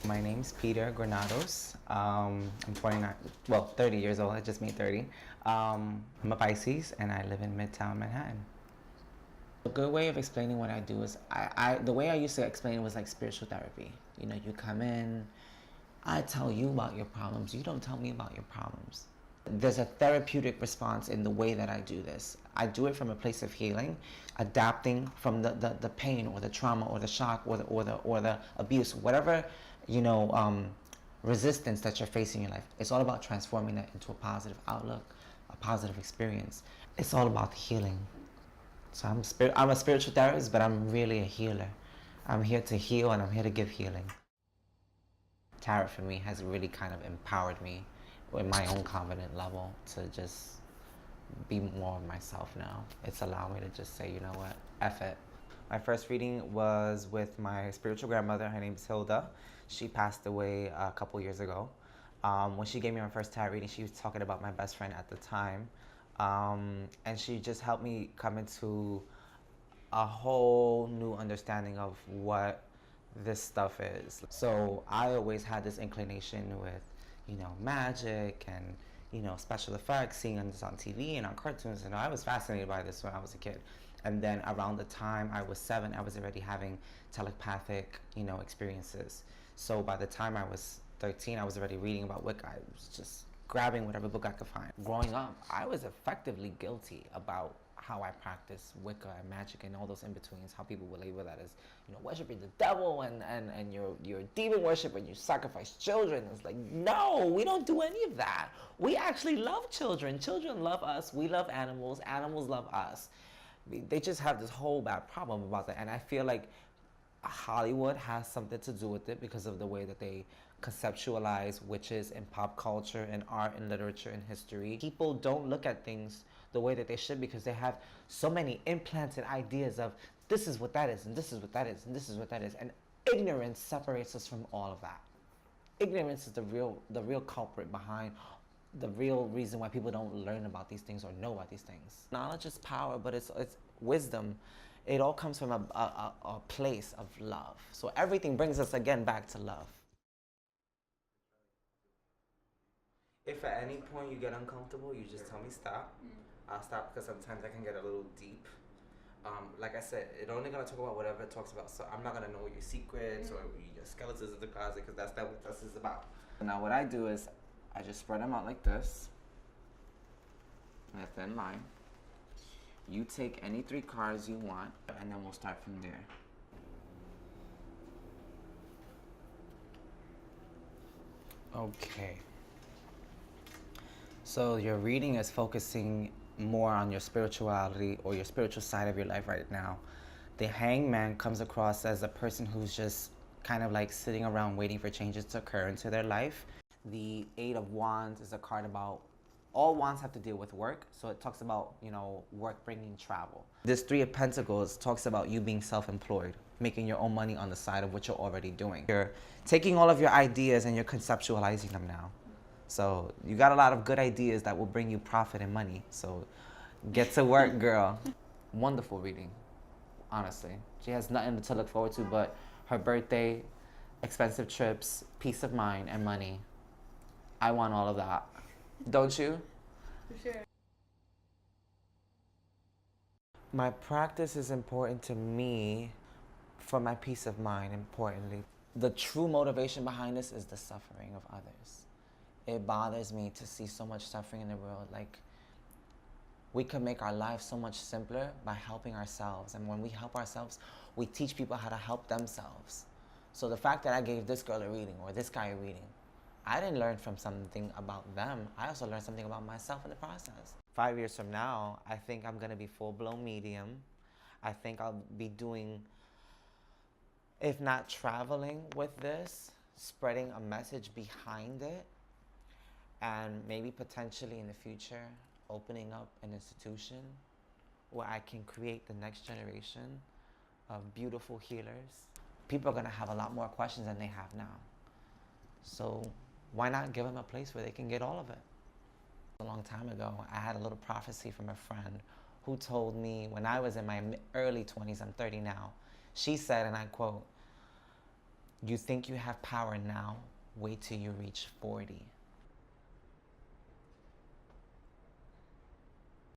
My name's Peter Granados. I'm 29, well, 30 years old. I just made 30. I'm a Pisces and I live in Midtown Manhattan. A good way of explaining what I do is, the way I used to explain it was like spiritual therapy. You know, you come in, I tell you about your problems, you don't tell me about your problems. There's a therapeutic response in the way that I do this. I do it from a place of healing, adapting from the pain or the trauma or the shock or the abuse, whatever, you know, resistance that you're facing in your life. It's all about transforming that into a positive outlook, a positive experience. It's all about the healing. So I'm a spiritual therapist, but I'm really a healer. I'm here to heal and I'm here to give healing. Tarot for me has really kind of empowered me with my own confident level to just be more of myself now. It's allowed me to just say, you know what, F it. My first reading was with my spiritual grandmother. Her name's Hilda. She passed away a couple years ago. When she gave me my first tarot reading, she was talking about my best friend at the time. And she just helped me come into a whole new understanding of what this stuff is. So I always had this inclination with, you know, magic and, you know, special effects, seeing this on TV and on cartoons. And I was fascinated by this when I was a kid. And then around the time I was 7, I was already having telepathic, you know, experiences. So by the time I was 13, I was already reading about Wicca. I was just grabbing whatever book I could find. Growing up, I was effectively guilty about how I practice Wicca and magic and all those in-betweens, how people would label that as, you know, worshiping the devil and you're demon worship and you sacrifice children. It's like, no, we don't do any of that. We actually love children. Children love us. We love animals. Animals love us. They just have this whole bad problem about that. And I feel like Hollywood has something to do with it because of the way that they conceptualize witches in pop culture and art and literature and history. People don't look at things the way that they should because they have so many implanted ideas of this is what that is and this is what that is and this is what that is. And ignorance separates us from all of that. Ignorance is the real culprit behind the real reason why people don't learn about these things or know about these things. Knowledge is power, but it's wisdom. It all comes from a place of love. So everything brings us again back to love. If at any point you get uncomfortable, you just tell me stop. I'll stop because sometimes I can get a little deep. Like I said, it's only gonna talk about whatever it talks about. So I'm not gonna know your secrets or your skeletons in the closet because that's what this is about. Now what I do is I just spread them out like this, in a thin line. You take any 3 cards you want, and then we'll start from there. Okay. So your reading is focusing more on your spirituality or your spiritual side of your life right now. The Hangman comes across as a person who's just kind of like sitting around waiting for changes to occur into their life. The 8 of Wands is a card about all wands have to deal with work, so it talks about, you know, work bringing travel. This 3 of Pentacles talks about you being self-employed, making your own money on the side of what you're already doing. You're taking all of your ideas and you're conceptualizing them now. So you got a lot of good ideas that will bring you profit and money. So get to work, girl. Wonderful reading, honestly. She has nothing to look forward to but her birthday, expensive trips, peace of mind, and money. I want all of that. Don't you? For sure. My practice is important to me for my peace of mind, importantly. The true motivation behind this is the suffering of others. It bothers me to see so much suffering in the world. Like, we could make our lives so much simpler by helping ourselves. And when we help ourselves, we teach people how to help themselves. So the fact that I gave this girl a reading or this guy a reading, I didn't learn from something about them. I also learned something about myself in the process. 5 years from now, I think I'm gonna be full-blown medium. I think I'll be doing, if not traveling with this, spreading a message behind it, and maybe potentially in the future, opening up an institution where I can create the next generation of beautiful healers. People are gonna have a lot more questions than they have now. So why not give them a place where they can get all of it? A long time ago, I had a little prophecy from a friend who told me when I was in my early 20s, I'm 30 now, she said, and I quote, You think you have power now, wait till you reach 40.